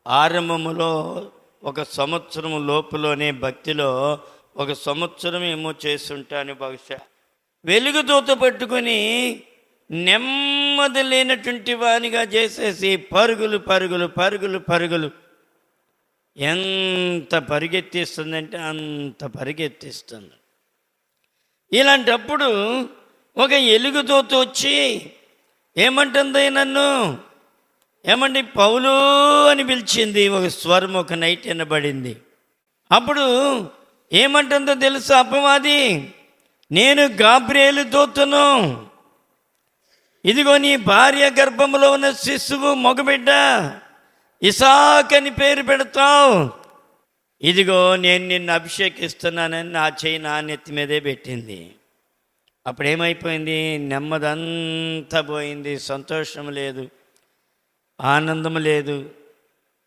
ఆరంభములో 1 సంవత్సరం లోపులోనే భక్తిలో 1 సంవత్సరం ఏమో చేస్తుంటాను బహుశా. వెలుగుదూత పట్టుకొని నెమ్మది లేనటువంటి వానిగా చేసేసి పరుగులు పరుగులు పరుగులు పరుగులు ఎంత పరిగెత్తిస్తుందంటే అంత పరిగెత్తిస్తుంది. ఇలాంటప్పుడు ఒక ఎలుగుదూత వచ్చి ఏమంటుంది, నన్ను ఏమండి పౌలు అని పిలిచింది. ఒక స్వరం ఒక నైట్ వినబడింది. అప్పుడు ఏమంటుందో తెలుసా అపవాది, నేను గాబ్రియేలు దూతను, ఇదిగో నీ భార్య గర్భంలో ఉన్న శిశువు మగబిడ్డ ఇసాక్ అని పేరు పెడతావు, ఇదిగో నేను నిన్ను అభిషేకిస్తున్నానని నా చేయి నా నెత్తి మీదే పెట్టింది. అప్పుడేమైపోయింది, నెమ్మదంతా పోయింది, సంతోషం లేదు, ఆనందం లేదు.